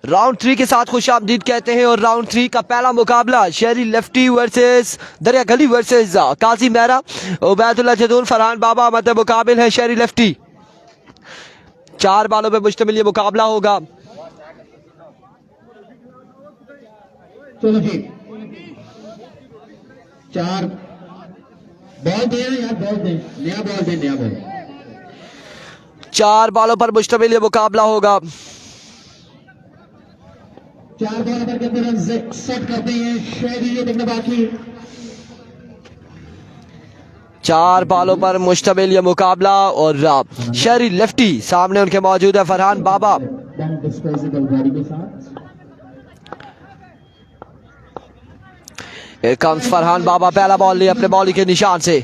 Round 3 के साथ खुश आमदीद कहते हैं और राउंड 3 का पहला मुकाबला शेरी लेफ्टी वर्सेस दरिया गली वर्सेस काजी मेहरा। उबैदुल्लाह जदून फरहान बाबा मध्य मुकाबिल है शेरी लेफ्टी। 4 बालों पे मुश्तमिल ये मुकाबला होगा। चलो जी 4 बॉल दे यार, बॉल दे, नया बॉल दे, नया बॉल। 4 बालों पर मुश्तमिल ये मुकाबला होगा। 4 बॉल पर कितने रन सेट करते हैं शेरी, ये देखना बाकी। 4 बालों पर मुश्तमिल ये मुकाबला और शेरी लेफ्टी सामने उनके मौजूद है फरहान बाबा। डिस्पोजेबल बॉडी के साथ कम्स फरहान बाबा। पहला बॉल लिए अपने बॉलिंग के निशान से।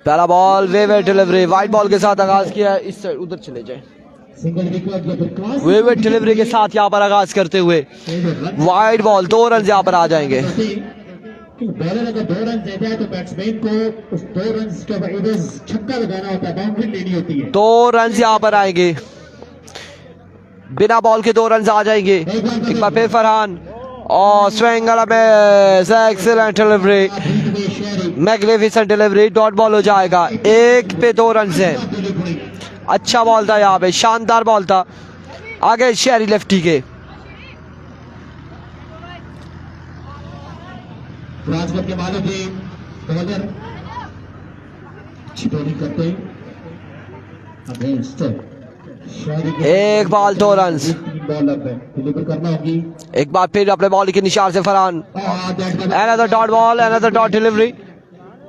पहला बॉल वेवेट डिलीवरी वाइड बॉल के साथ आगाज किया। इस साइड उधर चले जाए। वेवेट डिलीवरी के साथ यहाँ पर आगाज करते हुए वाइड बॉल 2 रन यहाँ पर आ जाएंगे। बॉलर अगर 2 रन दे जाए तो बैट्समैन को उस 2 रन के बाद छक्का लगाना होता है, बाउंड्री लेनी होती है। 2 रन यहाँ पर आएंगे। बिना बॉल के 2 रन आ जाएंगे। एक बार फिर फरहान और swing excellent delivery, magnificent delivery. Dot ball हो जाएगा। 1 पे 2 रन है। अच्छा बॉल था यहाँ पे, शानदार बॉल था। आगे शेरी लेफ्टी के राजगढ़ के मालिक के बॉलर अच्छी बॉलिंग करते हैं। एक बॉल 2 रन। बॉलर पे डिलीवर करना होगी। एक बार फिर अपने बॉल के निशान से Farhan. Another dot ball, another dot delivery.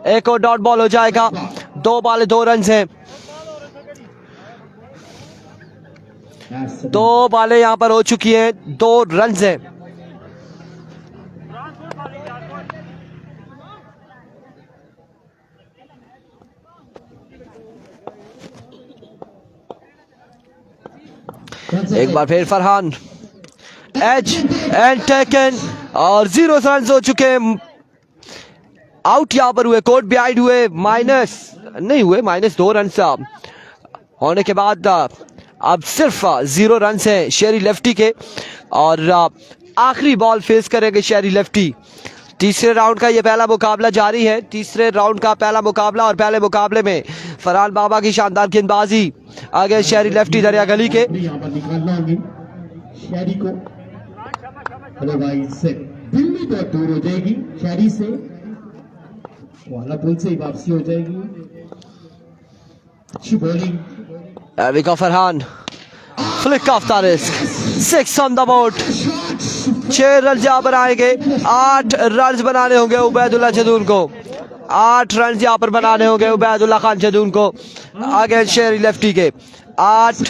एक और डॉट बॉल हो जाएगा। 2 बॉल 2 रन हैं। 2 बॉलें यहाँ पर हो चुकी हैं। 2 रन हैं। एक बार फिर फरहान एज एंड टेकन और 0 रन हो चुके हैं। आउट यहाँ पर हुए, कोर्ट बिहाइंड हुए, माइनस नहीं हुए, -2 रन होने के बाद अब सिर्फ 0 रन हैं शेरी लेफ्टी के। और आखिरी बॉल फेस करेंगे शेरी लेफ्टी। तीसरे राउंड का ये पहला मुकाबला जारी है। तीसरे राउंड का पहला मुकाबला और पहले मुकाबले में फरहान बाबा की शानदार गेंदबाजी आगे शेरी लेफ्टी दरिया गली के। यहाँ पर निकालना होगी शेरी को। हेलो भाई से दिल्ली तो दूर हो जाएगी शेरी से, वाला पुल से ही वापसी हो जाएगी। अच्छी बॉलिंग विका Farhan flick of the risk, 6 on the board. 6 run यहाँ पर आएंगे। 8 रन बनाने होंगे उबैदुल्लाह जदून को। 8 रन यहाँ पर बनाने होंगे उबैदुल्लाह खान जदून को आगे शेरी लेफ्टी के। 8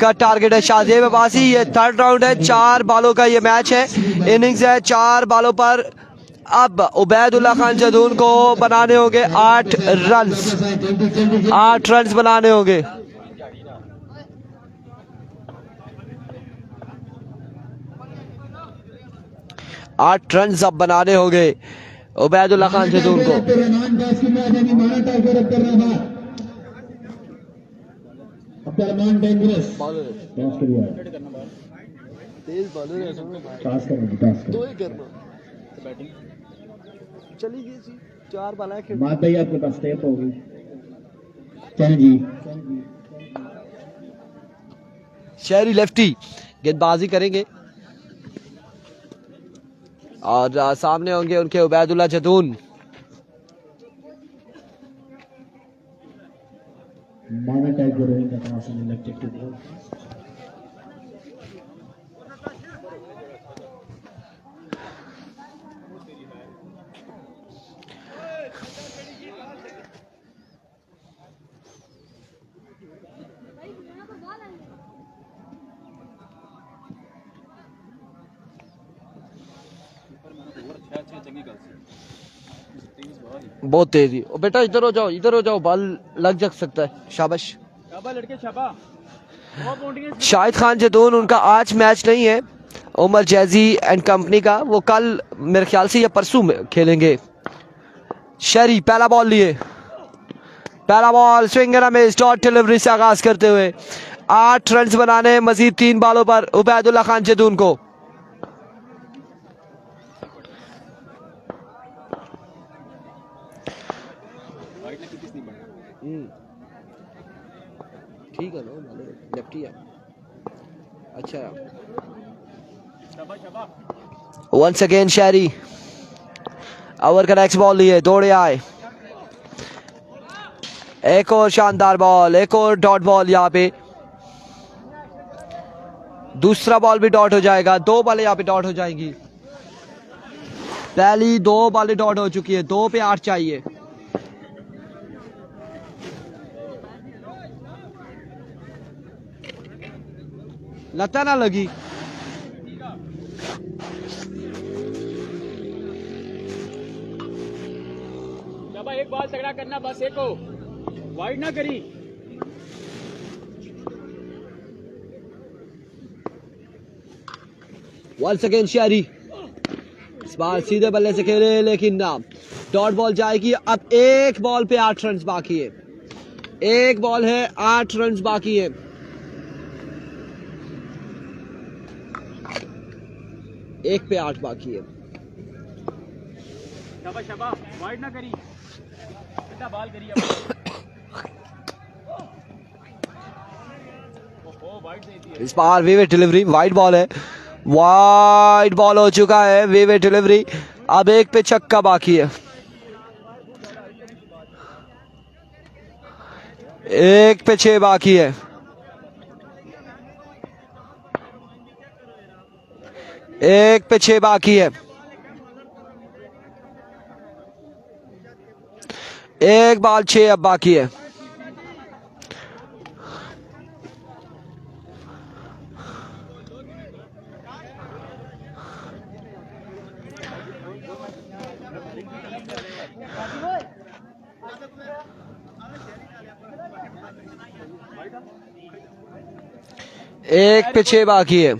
का टारगेट है शाहजेब अब्बासी। ये 3rd राउंड है। 4 बालों का ये मैच है, इनिंग्स है। 4 बालों पर अब उबैदुल्लाह खान जदून को बनाने होंगे 8 रन। 8 रन बनाने होंगे। 8 रन अब बनाने होंगे उबैदुल्लाह खान जदून को। बात भाई आपके पास टेप होगी। चल जी शेरी लेफ्टी गेंदबाजी करेंगे और सामने होंगे उनके उबैदुल्लाह जदून। माना टाइगर रोइंग का इलेक्टेड टू बॉल। बहुत तेजी। ओ बेटा इधर हो जाओ, इधर हो जाओ, बॉल लग जा सकता है। शाबाश लड़के शाबा। शाहिद खान जदून उनका आज मैच नहीं है उमर जैजी एंड कंपनी का, वो कल मेरे ख्याल से या परसों में खेलेंगे। शेरी पहला बॉल लिए, पहला ball swing and miss, dot delivery से आगाज करते हुए 8 रन बनाने मजीद 3 बॉलों पर उबैदुल्ला खान जदून को। ठीक है ना, लेफ्टी है। अच्छा, वंस अगेन शहरी ओवर का नेक्स्ट बॉल लिए दौड़े आए। एक और शानदार बॉल, एक और डॉट बॉल। यहाँ पे दूसरा बॉल भी डॉट हो जाएगा। 2 बॉलें यहाँ पे डॉट हो जाएंगी। पहली 2 बॉलें डॉट हो चुकी है। 2 पे 8 चाहिए। लगता ना लगी। एक बॉल तगड़ा करना बस, एक को वाइड ना करी। वंस अगेन शहरी इस बार सीधे बल्ले से खेले, लेकिन ना डॉट बॉल जाएगी। अब एक बॉल पे 8 रन बाकी है। एक बॉल है, 8 रन बाकी है। एक पे 8 बाकी है। शाबाश शाबाश, वाइड ना करी, सीधा बॉल करी। इस बार विवेट डिलीवरी, वाइड बॉल है। वाइड बॉल हो चुका है, विवेट डिलीवरी। अब एक पे छक्का बाकी है। एक पे 6 बाकी है। एक पे 6 बाकी है। एक बॉल 6 अब बाकी है। एक पे 6 बाकी है।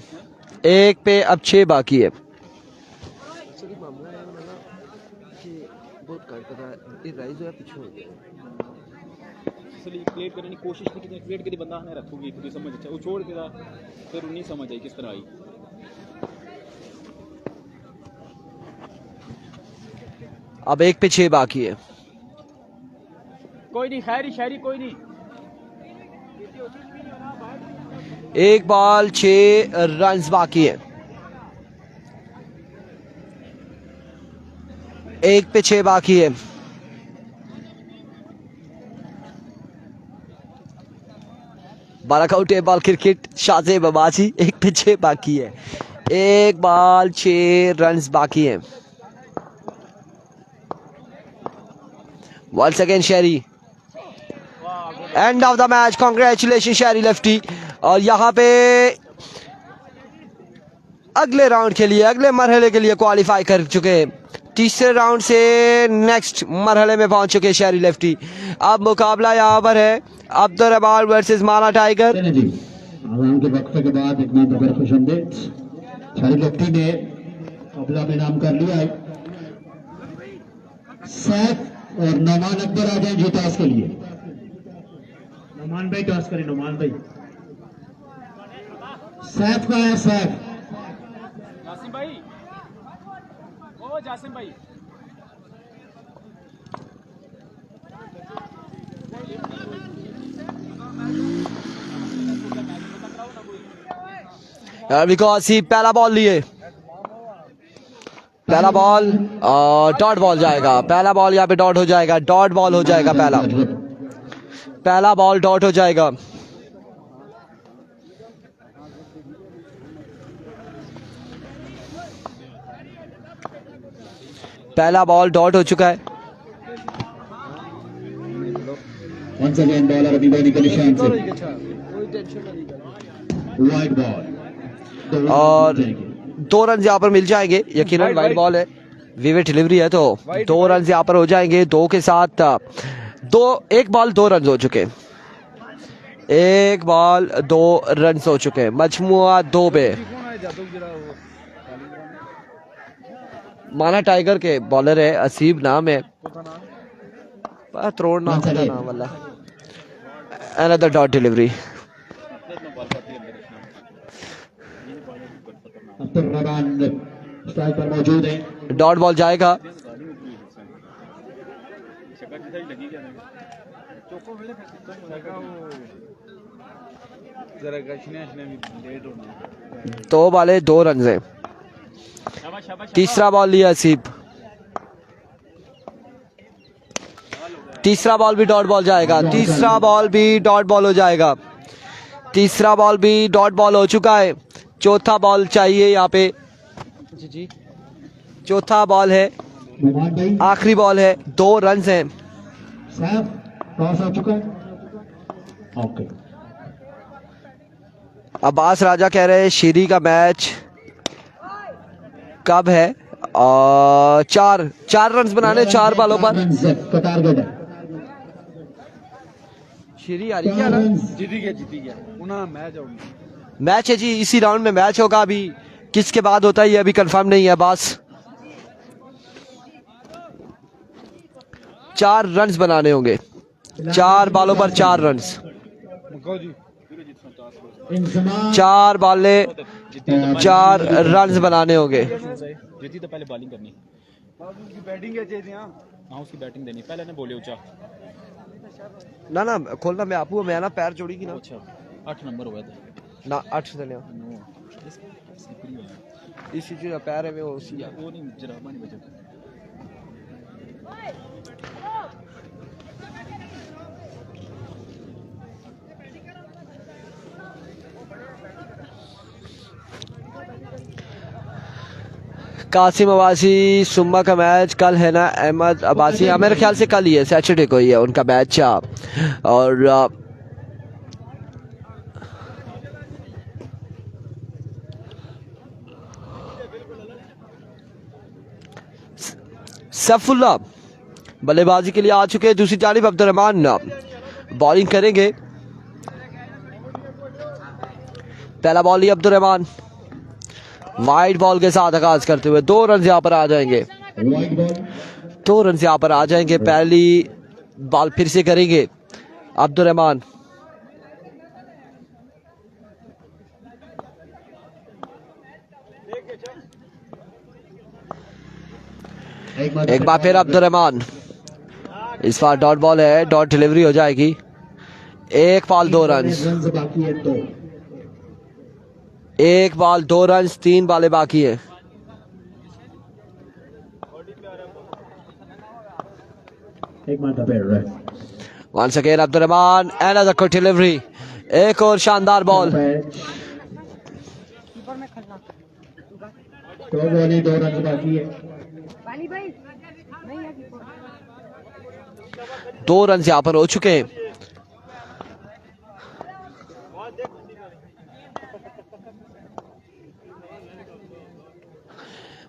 एक पे अब 6 बाकी है। प्लेट करने की कोशिश की, कितनी प्लेट के बंदा ने रखोगी तो समझ अच्छा वो छोड़ के फिर नहीं समझ आई किस तरह आई। अब एक पे 6 बाकी है। कोई नहीं, खैरी शहरी कोई नहीं। एक बॉल 6 रन बाकी है। एक पे 6 बाकी है। बाराकाउटे बॉल क्रिकेट शाज़े बबाजी। एक पे 6 बाकी है। एक बॉल 6 रन बाकी है। वंस अगेन शहरी, end of the match. Congratulation शहरी लेफ्टी। और यहाँ पे अगले राउंड के लिए, अगले मरहले के लिए क्वालिफाई कर चुके हैं। तीसरे राउंड से नेक्स्ट मरहले में पहुंच चुके शहरी लेफ्टी। अब मुकाबला यहाँ पर है अब्दुर्रहमान वर्सेस माना टाइगर। आराम के वक्फे के बाद एक नई खबर खुशआमदीद। शहरी लेफ्टी ने मुकाबला में नाम कर लिया है। सैफ और नौमान अकबर आ जाए जी टॉस के लिए। नौमान भाई टॉस करें। नौमान भाई, सैफ का है। सैफ जासिम भाई, ओ जासिम भाई। बिकॉज ही पहला बॉल लिए, पहला बॉल डॉट बॉल जाएगा। पहला बॉल यहाँ पे डॉट हो जाएगा। डॉट बॉल हो जाएगा। पहला बॉल डॉट हो जाएगा। पहला बॉल डॉट हो चुका है। Once again बॉलर अभिमन्यु के निशान से वाइड बॉल और 2 रन यहाँ पर मिल जाएंगे यकीनन। वाइड बॉल है, विवेट डिलीवरी है, तो 2 रन यहाँ पर हो जाएंगे। 2 के साथ 1 बॉल 2 रन हो चुके। 1 बॉल 2 रन हो चुके। मजमुआ 2 पे। माना टाइगर के बॉलर है, असीब नाम है, त्रोड़ नाम का नाम वाला। Another dot delivery. Abdurrahman strike पर मौजूद है। डॉट बॉल जाएगा। जरा गशने भी लेट होना। 2 बाले 2 रन है। तीसरा बॉल लिया हसीब। तीसरा बॉल भी डॉट बॉल जाएगा। तीसरा बॉल भी डॉट बॉल हो जाएगा। तीसरा बॉल भी डॉट बॉल हो चुका है। चौथा बॉल चाहिए यहाँ पे जी। चौथा बॉल है, नुमान भाई आखिरी बॉल है। 2 रन हैं। साहब टॉस हो चुका है। ओके अब्बास राजा कह रहे हैं शीरी का मैच कब है? 4 रन बनाने 4 बॉलों पर। कतारगढ़ शीरी आ रही क्या ना? जीती गया उन्हें मैच होगी। मैच है जी, इसी राउंड में मैच होगा। अभी किसके बाद होता है ये अभी कंफर्म नहीं है। बस 4 रन बनाने होंगे। 4 बॉलों पर 4 रन। 4 बॉले 4 रन बनाने होंगे। जीती तो पहले बॉलिंग करनी। उसकी बैटिंग है चाहिए। हाँ उसकी बैटिंग देनी पहले ने बोले ऊंचा ना खोलना मैं आपको मैं ना पैर जोड़ी की ना। अच्छा 8 नंबर हुआ था ना 8 से ले इसी चीज पैर है वो उसी वो नहीं जराबा नहीं बचा। कासिम अब्बासी सुम्मा का मैच कल है ना? अहमद अब्बासी मेरे ख्याल से कल ही है, सैटरडे को ही है उनका मैच। और सैफुल्ला बल्लेबाजी के लिए आ चुके हैं। दूसरी जानिब अब्दुर्रहमान बॉलिंग करेंगे। पहला बॉल ही अब्दुर्रहमान वाइड बॉल के साथ आगाज करते हुए 2 रन यहाँ पर आ जाएंगे। 2 रन यहाँ पर आ जाएंगे। पहली बॉल फिर से करेंगे अब्दुर्रहमान। एक बार फिर अब्दुर्रहमान। इस बार डॉट बॉल है, डॉट डिलीवरी हो जाएगी। 1 बॉल 2 रन। बाकी है 2। 1 बॉल 2 रन। 3 बॉलें बाकी है। एक मार पैर once again Abdurrahman another good delivery. एक और शानदार बॉल। 2 बॉल 2 रन बाकी है। 2 रन यहाँ पर हो चुके हैं।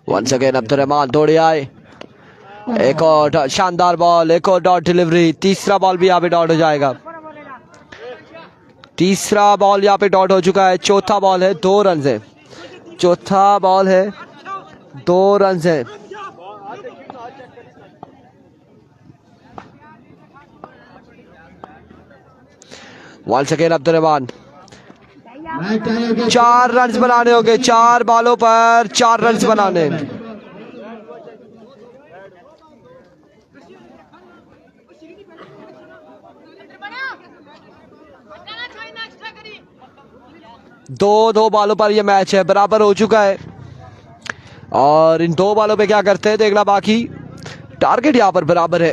वंस अगेन अब्दुर्रहमान दौड़े आए। एक और शानदार बॉल, एक और डॉट डिलीवरी। तीसरा बॉल भी यहाँ पे डॉट हो जाएगा। तीसरा बॉल यहाँ पे डॉट हो चुका है। चौथा बॉल है, 2 रन है। चौथा बॉल है, 2 रन है। वंस अगेन अब्दुर्रहमान 4 रन बनाने होंगे। 4 बॉलों पर 4 रन बनाने। दो बॉलों पर यह मैच है, बराबर हो चुका है। और इन 2 बॉलों पे क्या करते हैं देखना बाकी। टारगेट यहां पर बराबर है।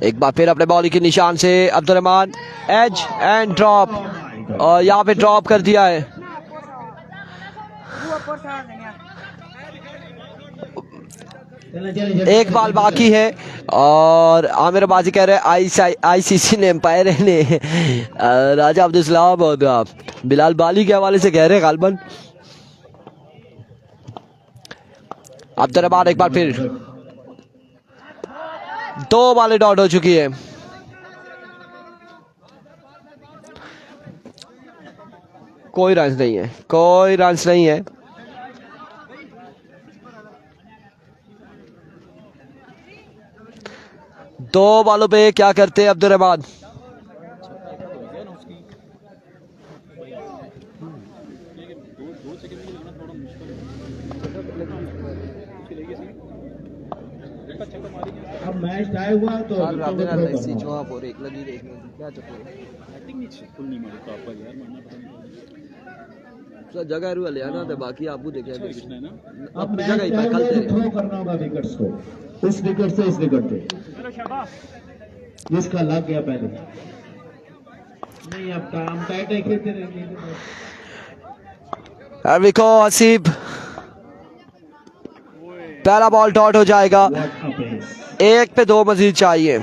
एक बार फिर अपने बॉलिंग के निशान से अब्दुर्रहमान एज एंड ड्रॉप। और यहाँ पे ड्रॉप कर दिया है। एक बॉल बाकी है। और आमिर अब्बासी कह रहे हैं आईसीसी ने एम्पायर ने राजा अब्दुल सलाम और बिलाल बाली के हवाले से कह रहे हैं गालबन। अब्दुर्रहमान एक बार फिर 2 बॉलें डॉट हो चुकी है। कोई रन नहीं है, कोई रन नहीं है। दो बॉलों पे क्या करते हैं अब्दुल रहमान? दो सेकंड में लाना थोड़ा मुश्किल है। छक्का मारेंगे अब मैच टाई हुआ तो बैटिंग नहीं फुल नहीं मारी प्रॉपर यार, मारना पड़ेगा। जगह रू लिया तो बाकी आप देखे अच्छा विकेट है ना। अब मैच टाई हुआ तो थ्रो करना होगा विकेट्स को, उस विकेट से इस विकेट पे जिसका लग गया पहले। नहीं अब काम टाइट है, खेलते रहेंगे। देखो हसीब, पहला बॉल डॉट हो जाएगा। What a pace. 1 पे 2 मजीद चाहिए।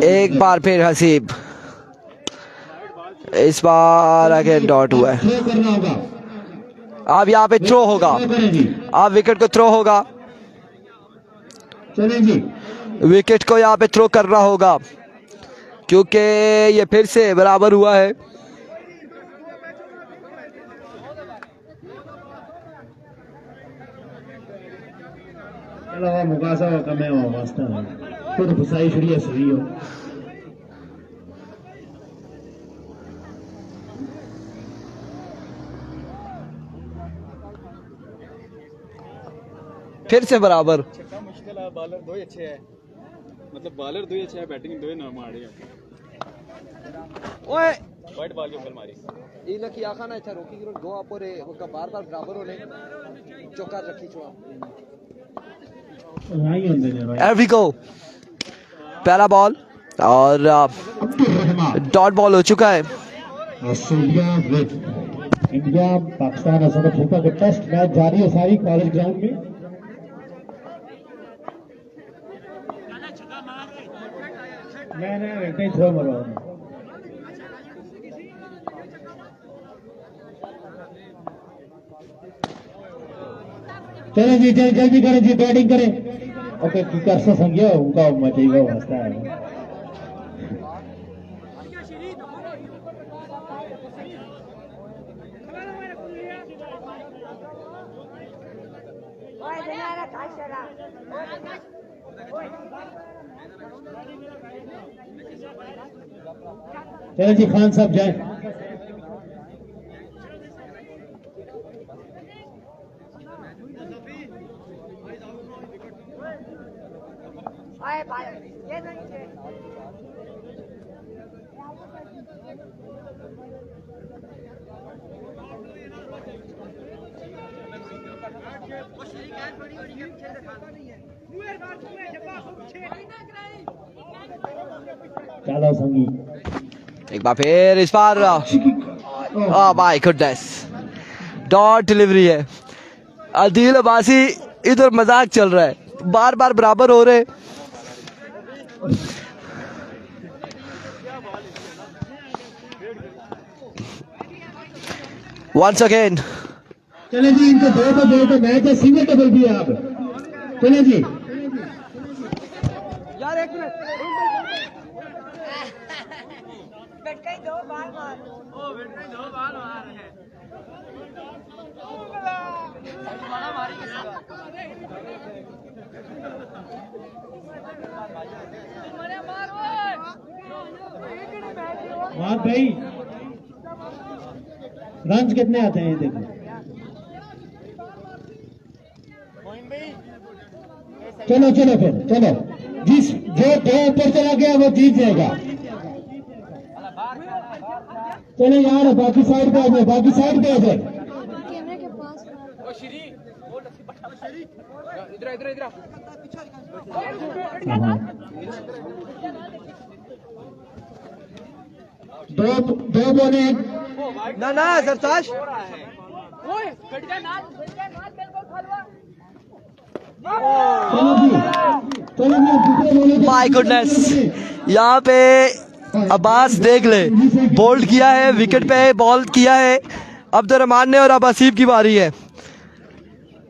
एक बार फिर हसीब, इस बार अगेन डॉट हुआ है। थ्रो करना होगा, अब यहाँ पे थ्रो होगा, थ्रो करें जी। अब विकेट को थ्रो होगा, चलें जी। विकेट को यहाँ पे थ्रो करना होगा क्योंकि ये फिर से बराबर हुआ है। चलो मुकासा हो कमे हो वास्ता है, खुद फसाई छुड़िए सही हो। फिर से बराबर। छक्का मुश्किल है, बॉलर दो ही अच्छे है, मतलब बॉलर दो ही अच्छे है, बैटिंग दो ही ना मारे। ओए वाइट बॉल के ऊपर मारी। इला की आखा ना इधर रोकी दो आप और होगा बार-बार बराबर होने चौका रखी छुआ। नहीं होंगे ने भाई। Here we go, पहला बॉल और डॉट बॉल हो चुका है। Australia with India Pakistan Africa का टेस्ट मैच जारी है सारी कॉलेज ग्राउंड में। मैंने वेटे थ्रो मरो। चलो जी जल्दी करें जी, बैटिंग करें। ओके किकर से संगे उनका मचेगा वास्ता है। चलो जी खान साहब जाए। चलो संगी एक बार फिर इस बार माय गुडनेस डॉट डिलीवरी है। अदील अब्बासी इधर मजाक चल रहा है, बार बार बराबर हो रहे। वंस अगेन चले जी, इनको दो तो मैच है, सिंगल टेबल भी है। आप चले जी यार एक मिनट मार भाई, रन कितने आते हैं ये देखो। चलो चलो फिर चलो, जिस जो दो ऊपर चला गया वो जीत जाएगा। चलो यार बाकी साइड पे आ जाए, बाकी साइड पे आ जाए। कैमरे के पास हाँ। दो बोले ना ना सरताज चलो जी दूसरे बोले माय गुडनेस, यहाँ पे अब्बास देख ले, बोल्ड किया है, विकेट पे बॉल किया है अब्दुल रहमान ने और अब हसीब की बारी है।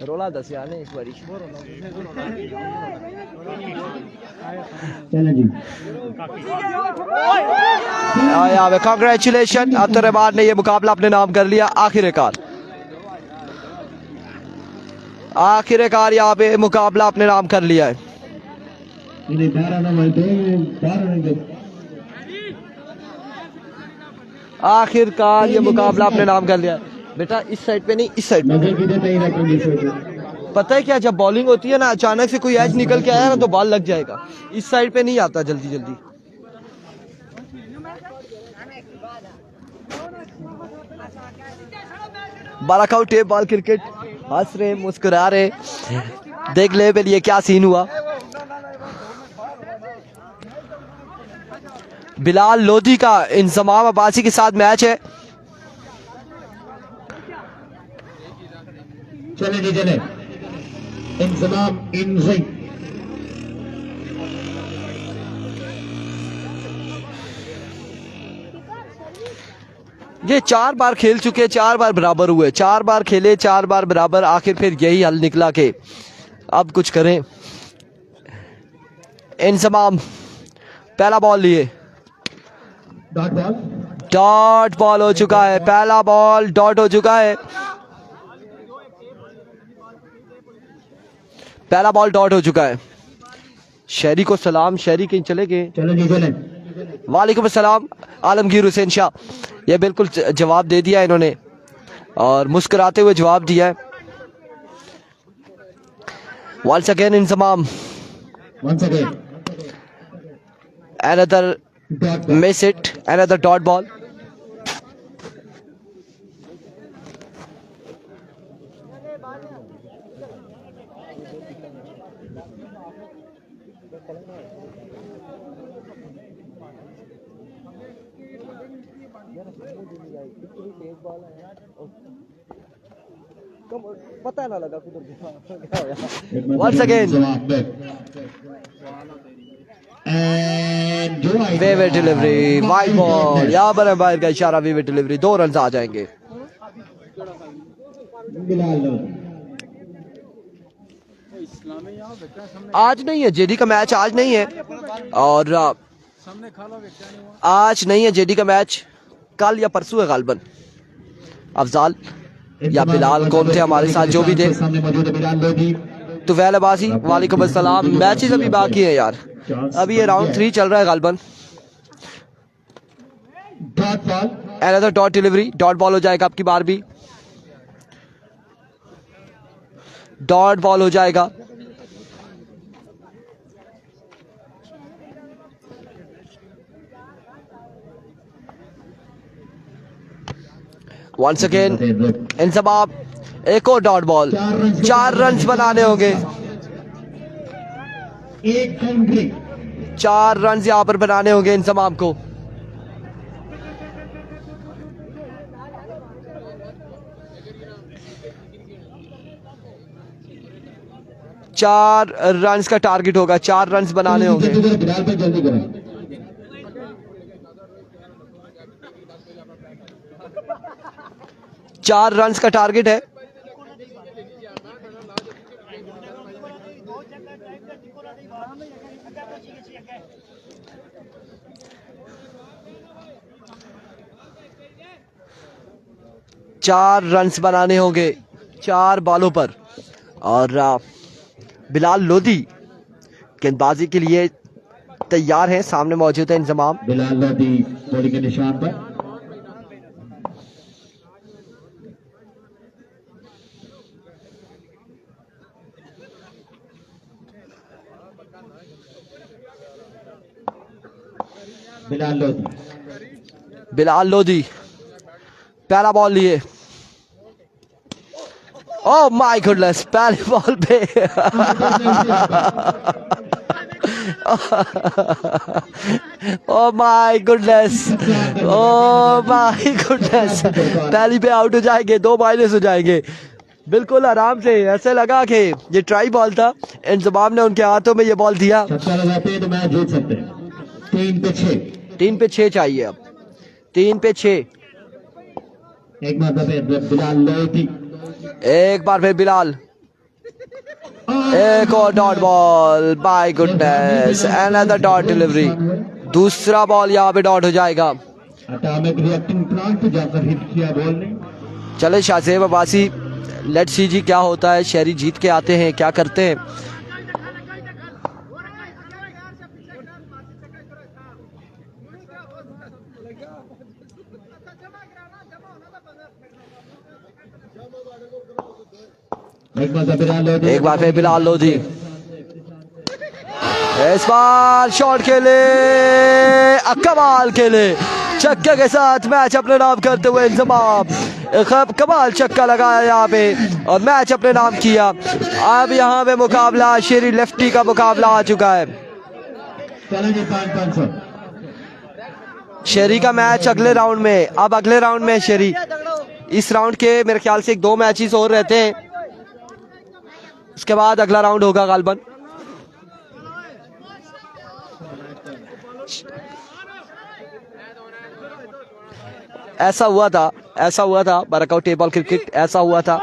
रोला दस यार ने इस बारी चलें जी आया कांग्रेचुलेशन। अब्दुल रहमान ने ये मुकाबला अपने नाम कर लिया। आखिरकार यहाँ पे मुकाबला अपने नाम कर लिया है। इन्हें 12 नंबर 12 नंबर आखिरकार ये मुकाबला अपने नाम कर लिया है। बेटा इस साइड पे नहीं, इस साइड पे। नजर किधर नहीं रखेंगे इसे पता है क्या, जब बॉलिंग होती है ना, अचानक से कोई एज निकल के आया ना तो बॉल लग जाएगा। इस साइड पे नहीं आता जल्दी जल्दी। बालाकाउ टेप बॉल क्रिकेट, हंस रहे मुस्कुरा रहे। देख ले पहले ये क्या सीन हुआ। बिलाल लोधी का इंजमाम अब्बासी के साथ मैच है। चले जी चले इंतजाम इन रिंग ये 4 बार खेल चुके, 4 बार बराबर हुए, 4 बार खेले, 4 बार बराबर। आखिर फिर यही हल निकला कि अब कुछ करें। इंजमाम पहला बॉल लिए, डॉट बॉल हो चुका है। पहला बॉल डॉट हो चुका है। पहला बॉल डॉट हो चुका है। शहरी को सलाम। शहरी कहीं चले गए? चलो जी चले। वालेकुम अस्सलाम आलमगीर हुसैन शाह। ये बिल्कुल जवाब दे दिया इन्होंने और मुस्कुराते हुए जवाब दिया है। Once again Inzamam, another miss it, another dot ball. पता ना लगा once again वेवे डिलीवरी, वाइड बॉल। यहाँ पर अंपायर का इशारा, वेवे डिलीवरी, 2 रन आ जाएंगे। आज नहीं है जेडी का मैच, आज नहीं है। और आज नहीं है जेडी का मैच, कल या परसों है गालबन। अफजाल या बिलाल कौन थे हमारे साथ जो भी थे। तुफैल अब्बासी वालेकुम अस्सलाम। मैचेस अभी बाकी है यार, अभी ये राउंड 3 चल रहा है गालबन। Another dot delivery, dot ball हो जाएगा आपकी बार भी, डॉट बॉल हो जाएगा। वंस अगेन इंजमाम, एक और डॉट बॉल। 4 रन बनाने होंगे, 4 रन यहाँ पर बनाने होंगे इंजमाम को। चार रन का टारगेट होगा, 4 रन बनाने होंगे। जल्दी करें। 4 रन का टारगेट है। चार रन्स बनाने होंगे 4 बॉलों पर। और बिलाल लोधी गेंदबाजी के लिए तैयार हैं, सामने मौजूद है इंजमाम। बिलाल लोधी बॉलिंग के निशान पर। बिलाल लोधी पहला बॉल लिए। ओह माय गुडनेस, पहले बॉल पे oh my goodness, oh my goodness, पहली पे आउट हो जाएंगे, 2 माइनस हो जाएंगे। बिल्कुल आराम से, ऐसे लगा कि ये ट्राई बॉल था, इंजमाम ने उनके हाथों में ये बॉल दिया। तो मैच जीत सकते हैं। 3 पे 6, 3 पे 6 चाहिए अब, 3 पे 6। एक बार फिर बिलाल लोधी, एक बार फिर बिलाल एक और dot ball, by goodness, another dot delivery. दूसरा बॉल यहाँ पे डॉट हो जाएगा। एटॉमिक रिएक्टिंग प्लांट जाकर हिट किया बॉल ने। चले शाहजेब अब्बासी, लेट्स सी जी क्या होता है। शहरी जीत के आते हैं, क्या करते हैं। एक बार फिर बिलाल लोधी, इस बार शॉट खेले, कमाल खेले, छक्के के साथ मैच अपने नाम करते हुए इंतजाम। कमाल छक्का लगाया यहाँ पे और मैच अपने नाम किया। अब यहाँ पे मुकाबला शेरी लेफ्टी का मुकाबला आ चुका है। शेरी का मैच अगले राउंड में, अब अगले राउंड में शेरी, इस राउंड के मेरे ख्याल से 2 मैचेस और रहते हैं, उसके बाद अगला राउंड होगा गालबन। ऐसा हुआ था वर्कआउट टेबल क्रिकेट, ऐसा हुआ था।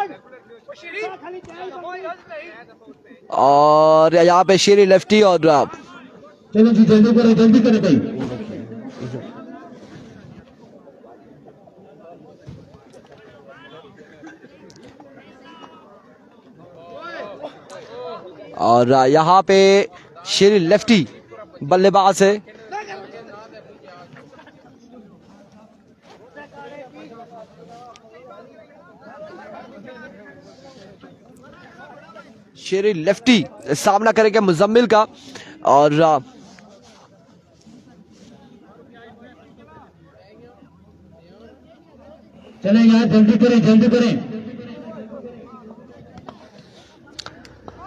और यहाँ पे शेरी लेफ्टी और चलो जी जल्दी करें भाई। और यहाँ पे शेरी लेफ्टी बल्लेबाज है। शेरी लेफ्टी सामना करेंगे मुजम्मिल का। और चले यार जल्दी करें।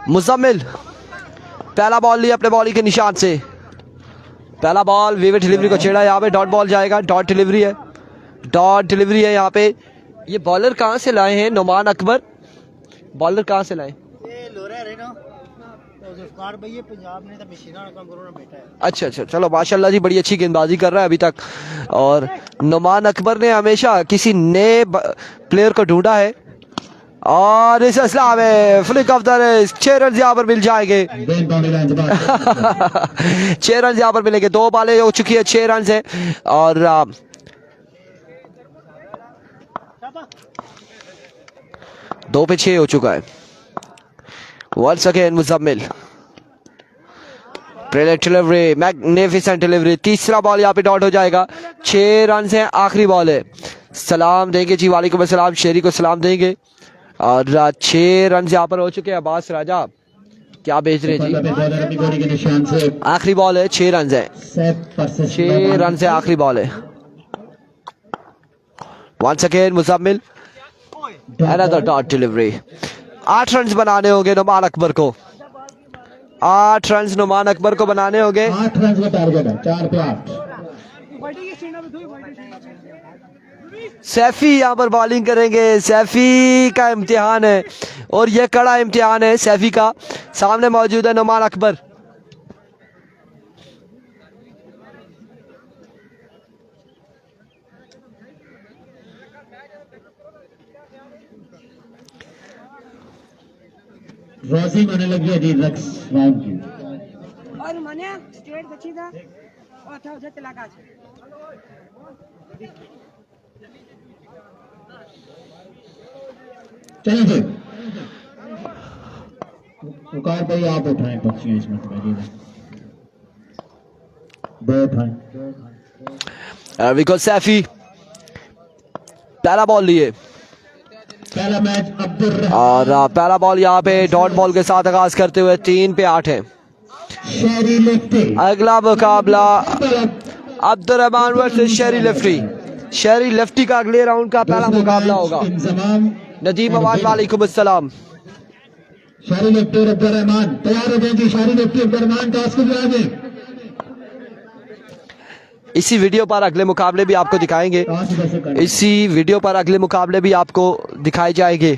मुजम्मिल पहला बॉल लिया अपने बॉली के निशान से। पहला बॉल विविड डिलीवरी को छेड़ा, यहाँ पे डॉट बॉल जाएगा। डॉट डिलीवरी है यहाँ पे। ये बॉलर कहाँ से लाए हैं? नुमान अकबर बॉलर कहाँ से लाए? अच्छा, चलो माशाल्लाह जी, बड़ी अच्छी गेंदबाजी कर रहा है अभी तक। और नुमान अकबर ने हमेशा किसी नए प्लेयर को ढूंढा है और इस असला में flick of the wrist 6 run यहाँ पर मिल जाएंगे। 6 रन यहाँ पर मिलेंगे। 2 बॉलें हो चुकी है, 6 रन है। और 2 पे 6 हो चुका है। Once again Muzammil, brilliant delivery, magnificent delivery. तीसरा बॉल यहाँ पे डॉट हो जाएगा। 6 रन है, आखिरी बॉल है। सलाम देंगे जी, वालेकुम अस्सलाम, शेरी को सलाम देंगे। और 6 रन यहाँ पर हो चुके हैं। अब्बास राजा क्या भेज रहे हैं जी? आखिरी बॉल है, 6 रन है। 6 रन से आखिरी बॉल है। Once again Muzammil, another dot delivery. 8 run बनाने होंगे नुमान अकबर को। 8 रन नुमान अकबर को बनाने होंगे। 8 रन का टारगेट है, 4 पे 8। सैफी यहाँ पर बॉलिंग करेंगे। सैफी का इम्तिहान है और यह कड़ा इम्तिहान है सैफी का। सामने मौजूद है नुमान अकबर। रोजी होने लगी है जी रक्स राउंड की। और माने स्टेट बची था और था उधर चला गया। चलिए जी, उकार भाई आप उठाएं पक्षियां इसमें दो उठाएं। बिकॉज सैफी पहला बॉल लिए पहला मैच अब्दुल और पहला बॉल यहाँ पे डॉट बॉल के साथ आगाज करते हुए 3 पे 8 है। शेरी लेफ्टी। अगला मुकाबला अब्दुल रहमान वर्सेस शेरी लेफ्टी। शेरी लेफ्टी का अगले राउंड का पहला मुकाबला होगा। नदीम अवान वालेकुम अस्सलाम। शेरी लेफ्टी और अब्दुल रहमान तैयार हो जाएंगे। शेरी लेफ्टी अब्दुल रहमान टॉस को आगे। इसी वीडियो पर अगले मुकाबले भी आपको दिखाएंगे। इसी वीडियो पर अगले मुकाबले भी आपको दिखाए जाएंगे।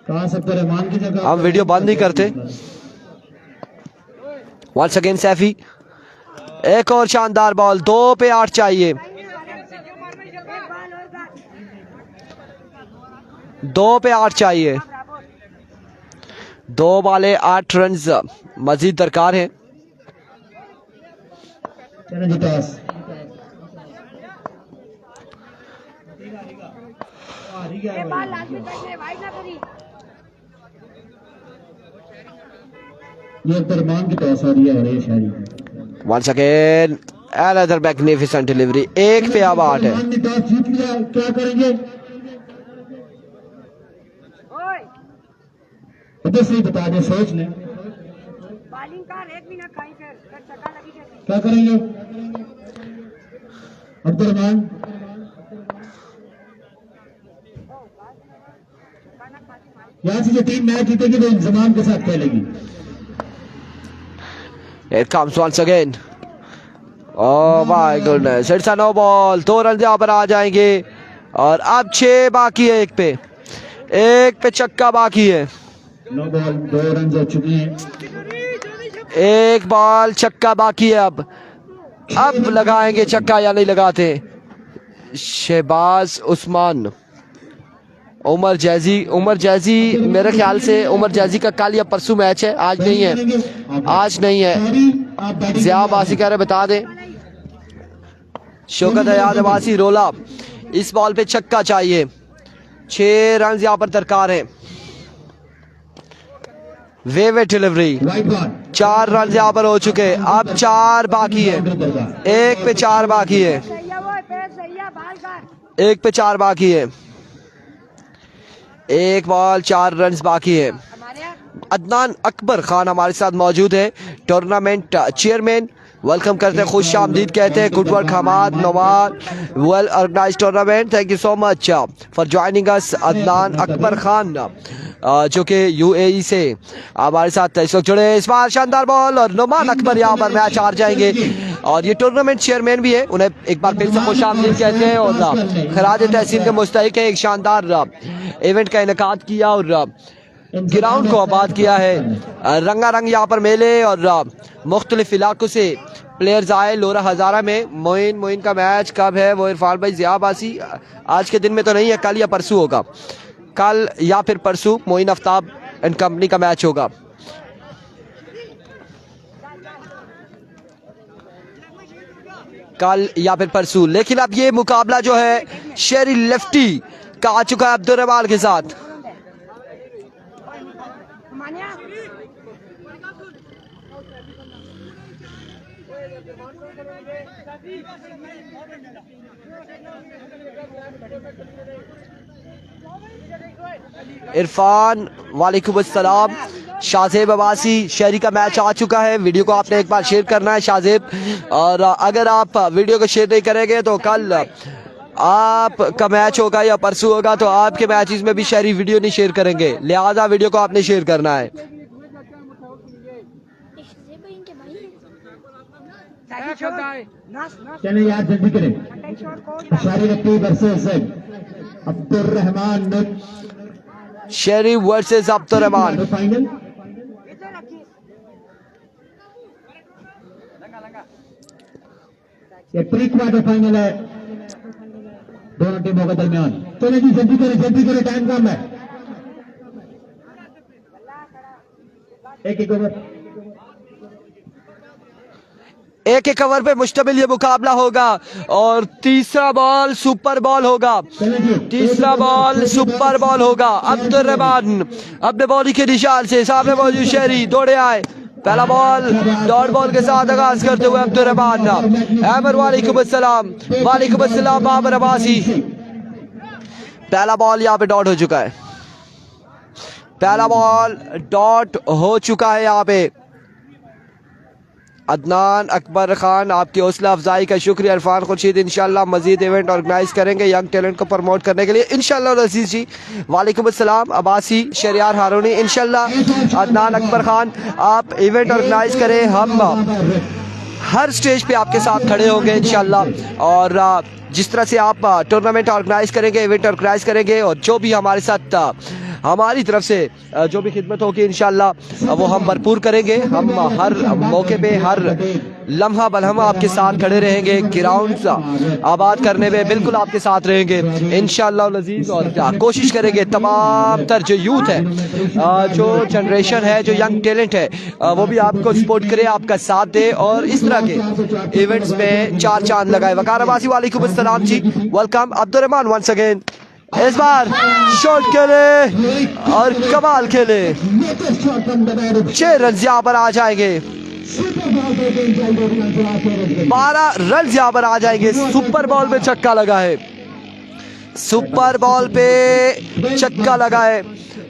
हम वीडियो बंद नहीं करते। वंस अगेन सैफी, एक और शानदार बॉल। 2 पे 8 चाहिए। 2 पे 8 चाहिए। 2 बॉले 8 रन मजीद दरकार हैं। चैलेंज टॉस ये बाल लाजमी करके वाइड ना करी। ये अब्दुर्रहमान की टॉस हो रही है और ये Shehri once again another magnificent delivery. एक पे अब 8 है। अब्दुर्रहमान ने टॉस जीत लिया, क्या करेंगे? ओए उधर से ही बता दे, सोच ले बॉलिंग कर, एक भी ना खाई फिर चक्का लगी कैसे। क्या करेंगे अब्दुर्रहमान? यहाँ से जो टीम मैच जीतेगी वो इंतजाम के साथ खेलेगी। It comes once again. Oh my goodness, it's a no ball। 2 run यहाँ पर आ जाएंगे और अब 6 बाकी है। एक पे चक्का बाकी है। नो बॉल, 2 रन हो चुकी हैं। एक बॉल चक्का बाकी है। अब लगाएंगे चक्का या नहीं लगाते? शहबाज उस्मान, उमर जैजी मेरे ख्याल से उमर जैजी का कल या परसों मैच है, आज नहीं है। आज नहीं है। ज़िया अब्बासी कह रहे बता दें। शौकत हयात अब्बासी रोला। इस बॉल पे छक्का चाहिए। 6 रन यहाँ पर दरकार हैं। वेवे डिलीवरी। 4 रन यहाँ पर हो चुके। अब 4 बाकी है। एक पे 4 बाकी है। सही है वो पे सही है बाल कर। एक पे 4 बाकी है। एक बॉल 4 रन बाकी है। हमारे यहाँ अदनान अकबर खान हमारे साथ मौजूद है, टूर्नामेंट चेयरमैन। वेलकम करते हैं, खुश आमदीद कहते हैं। Good work Hamad Nawaz, well organise tournament. Thank you so much for joining us. Adnan Akbar Khan जो कि यूएई से हमारे साथ इस वक्त जुड़े। इस बार शानदार बॉल और नुमान अकबर यहाँ पर मैच हार जाएंगे और ये टूर्नामेंट चेयरमैन भी है, उन्हें एक बार फिर से खुश आमदीद कहते हैं और खराज तहसीन के मुस्तहिक है। एक शानदार इवेंट का इनेकाद किया और ग्राउंड को आबाद किया है। रंगारंग यहाँ पर मेले और मुख्तलिफ इलाकों से प्लेयर्स आए। लोरा हज़ारा में मोइन का मैच कब है? वो इरफान भाई ज़िया अब्बासी आज के दिन में तो नहीं है, कल या परसों होगा। कल या फिर परसों मोइन आफ्ताब एंड कंपनी का मैच होगा। कल या फिर परसों। लेकिन अब ये मुकाबला जो है शेरी लेफ्टी का आ चुका है अब्दुर्रहमान के साथ। हमारे यहाँ इरफान वालेकुम अस्सलाम। शाहजेब अब्बासी शहरी का मैच आ चुका है। वीडियो को आपने एक बार शेयर करना है शाहजेब, और अगर आप वीडियो को शेयर नहीं करेंगे तो कल आपका मैच होगा या परसों होगा तो आपके मैचेस में भी शहरी वीडियो नहीं शेयर करेंगे, लिहाजा वीडियो को आपने शेयर करना है। चले यार जल्दी करें। शारी रखी वर्सेस अब्दुर्रहमान शेरी वर्सेस अब्दुर्रहमान। फाइनल। ये प्री क्वार्टर फाइनल है दोनों टीमों के दरमियान। चले जी जल्दी करें, टाइम कम है। एक ओवर, एक ओवर पे मुश्तमिल ये मुकाबला होगा और तीसरा बॉल सुपर बॉल होगा। तीसरा बॉल सुपर बॉल होगा। अब्दुर्रहमान अपने बॉडी के निशान से सामने मौजूद शहरी दौड़े आए। पहला बॉल डॉट बॉल के साथ आगाज करते हुए अब्दुर्रहमान। अहमद वालेकुम अस्सलाम बाबर अब्बासी। पहला बॉल यहाँ पे डॉट हो चुका है। पहला बॉल डॉट हो चुका है यहाँ पे। अदनान अकबर खान आपकी हौसला अफजाई का शुक्रिया। इरफान खुर्शीद इंशाल्लाह मजीद इवेंट ऑर्गेनाइज करेंगे यंग टैलेंट को प्रमोट करने के लिए इंशाल्लाह। अजीज जी वालेकुम अस्सलाम। अब्बासी शरियार हारूनी इंशाल्लाह। अदनान अकबर खान आप इवेंट ऑर्गेनाइज करें, हम हर स्टेज पे आपके साथ खड़े होंगे इंशाल्लाह। और जिस तरह से आप टूर्नामेंट ऑर्गेनाइज करेंगे, इवेंट ऑर्गेनाइज करेंगे और जो भी हमारे साथ हमारी तरफ से जो भी खिदमत होगी इंशाल्लाह वो हम भरपूर करेंगे। हम हर मौके पे हर लम्हा बलहमा आपके साथ खड़े रहेंगे। ग्राउंड आबाद करने में बिल्कुल आपके साथ रहेंगे इंशाल्लाह लजीज। और कोशिश करेंगे तमाम तर जो यूथ है, जो जनरेशन है, जो यंग टैलेंट है, वो भी आपको सपोर्ट करे, आपका साथ दे और इस तरह के इवेंट्स में चार चांद लगाए। वकार अब्बासी वालेकुम अस्सलाम जी, welcome. Abdul Rahman once again, इस बार शॉट खेले और कमाल खेले। 6 रन यहाँ पर आ जाएंगे, 12 रन यहाँ पर आ जाएंगे। सुपर बॉल पे छक्का लगा है, सुपर बॉल पे छक्का लगा है।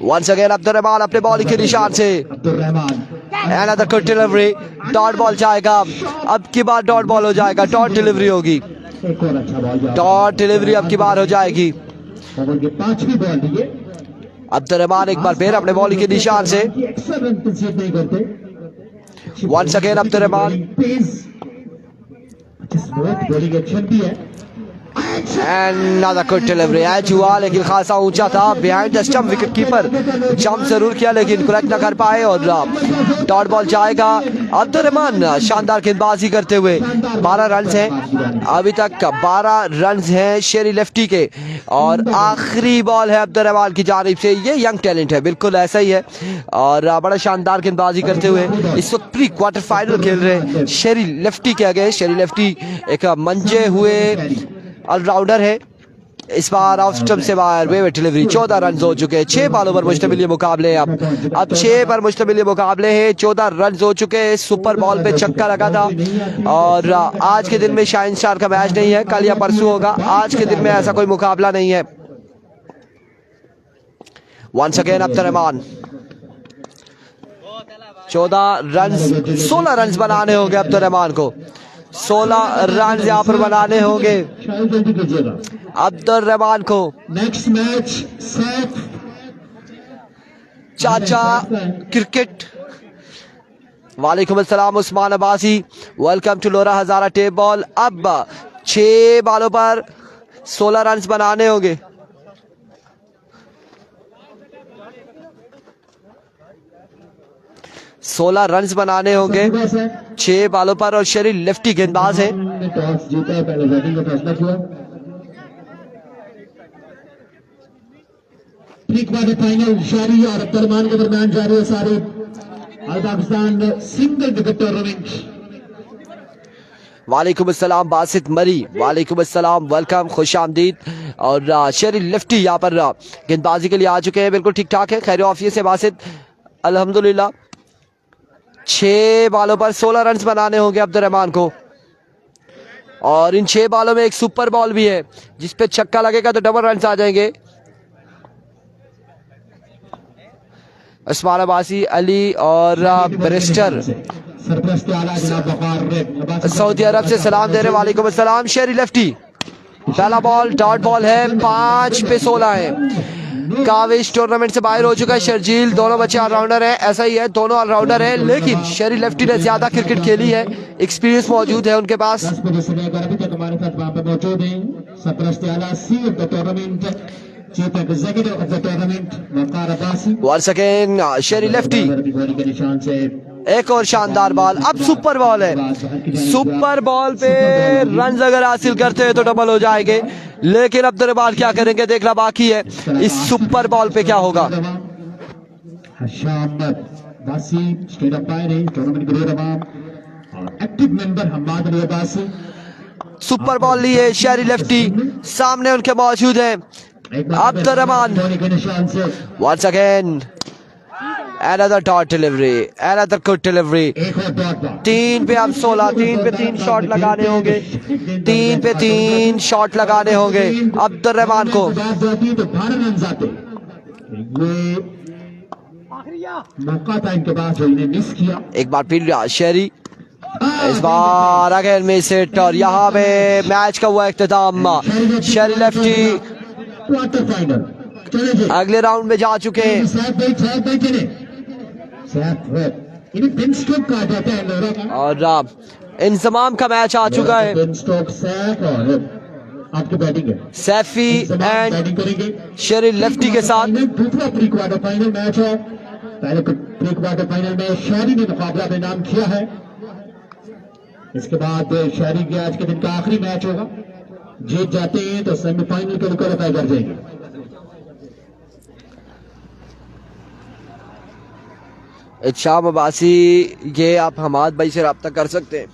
वंस अगेन अब्दुल रहमान अपने बॉलिंग के निशान से, another good delivery, dot ball जाएगा। अब की बार डॉट बॉल हो जाएगा, डॉट डिलीवरी होगी, डॉट डिलीवरी अब की बार हो जाएगी। अब्दुल रहमान एक बार फिर अपने बॉलिंग के निशान से, once again Abdul Rahman, Another good delivery, edge हुआ लेकिन खासा ऊंचा था, behind the stump. Wicket keeper jump जरूर किया लेकिन करेक्ट ना कर पाए और डॉट बॉल जाएगा। अब्दुल रहमान शानदार गेंदबाजी करते हुए 12 रन हैं अभी तक, 12 रन हैं शेरी लेफ्टी के। और आखिरी बॉल है अब्दुल रहमान की जानिब से। ये यंग टैलेंट है, बिल्कुल ऐसा ही है और बड़ा शानदार गेंदबाजी करते हुए इस वक्त प्री क्वार्टर फाइनल खेल रहे हैं शेरी लेफ्टी के आगे। शेरी लेफ्टी एक मंजे हुए ऑलराउंडर है, इस बार ऑफ स्टंप से बाहर वेव डिलीवरी। 14 रन हो चुके हैं, 6 बॉलों पर मुश्तमिल ये मुकाबले हैं। अब 6 पर मुश्तमिल ये मुकाबले हैं, 14 रन हो चुके हैं। सुपर बॉल पे छक्का लगा था और आज के दिन में शाइन स्टार का मैच नहीं है, कल या परसों होगा। आज के दिन में ऐसा कोई मुकाबला नहीं है। Once again Abdul Rahman, 14 run, 16 run बनाने होंगे अब्दुल रहमान को। 16 रन यहाँ पर बनाने होंगे अब्दुल रहमान को। नेक्स्ट मैच चाचा क्रिकेट, वालेकुम अस्सलाम Usman Abbasi, welcome to Lora Hazara tape ball. अब 6 बॉलों पर 16 रन बनाने होंगे। सोलह रन बनाने होंगे 6 बॉलों पर और शेरी लेफ्टी गेंदबाज है। टॉस जीता है, पहले बैटिंग का फैसला किया। प्री क्वार्टर फाइनल शेरी और अब्दुल रहमान के दरमियान जारी है सारे अल पाकिस्तान सिंगल विकेट टूर्नामेंट। वालेकुम अस्सलाम बासित मरी, वालेकुम अस्सलाम, वेलकम, खुश आमदीद। और शेरी लेफ्टी यहाँ पर गेंदबाजी के लिए आ चुके हैं, बिल्कुल ठीक ठाक है, खैर ऑफिस से बासित अल्हम्दुलिल्लाह। 6 बॉलों पर 16 रन बनाने होंगे अब्दुल रहमान को और इन 6 बॉलों में एक सुपर बॉल भी है जिसपे छक्का लगेगा तो डबल रन आ जाएंगे। उस्मान अब्बासी, अली और बैरिस्टर सऊदी अरब से सलाम दे रहे, वालेकुम अस्सलाम। शेरी लेफ्टी, पहला बॉल डॉट बॉल है, 5 पे 16 है। काविश टूर्नामेंट से बाहर हो चुका है। शर्जील, दोनों बच्चे ऑलराउंडर हैं, ऐसा ही है, दोनों ऑलराउंडर हैं, लेकिन शेरी लेफ्टी ने ज्यादा क्रिकेट खेली है, एक्सपीरियंस मौजूद है उनके पास। अभी तक हमारे साथ वहां पर मौजूद हैं सरपरस्त आला सी of the tournament, chief executive of the tournament Waqar Abbasi. Once again Sheri lefty, के निशान से एक और शानदार बॉल। अब सुपर बॉल है, सुपर बॉल पे रन अगर हासिल करते हैं तो डबल हो जाएंगे, लेकिन अब्दुल रहमान क्या करेंगे देखना बाकी है। इस सुपर बॉल पे क्या होगा। हशाम बासी स्टेट अंपायर है टूर्नामेंट के तमाम और active member Hammad Ali Abbasi. Super ball लिए शेरी लेफ्टी, सामने उनके मौजूद है Abdul Rahman. Once again another dot delivery, another good delivery। 3 पे अब 16, 3 पे 3 शॉट लगाने होंगे, 3 पे 3 शॉट लगाने होंगे अब्दुल रहमान को। मौका था इनके पास जो इन्हें मिस किया। एक बार फिर शेरी, इस बार अगेन मिस हिट और यहाँ पे मैच का हुआ इख्तिताम। शेरी लेफ्टी क्वार्टर फाइनल अगले राउंड में जा चुके हैं। और इंजमाम का मैच आ चुका है। आपकी बैटिंग है। सैफी एंड बैटिंग करेंगे शेरी लेफ्टी के साथ। दूसरा प्री क्वार्टर फाइनल मैच है। पहले प्री क्वार्टर फाइनल में शहरी ने मुकाबला में नाम किया है। इसके बाद शहरी के आज के दिन का आखिरी मैच होगा। जीत जाते हैं तो सेमीफाइनल के लिए क्वालिफाई कर जाएंगे। शाम अब्बासी, ये आप हमाद भाई से रब्ता कर सकते हैं,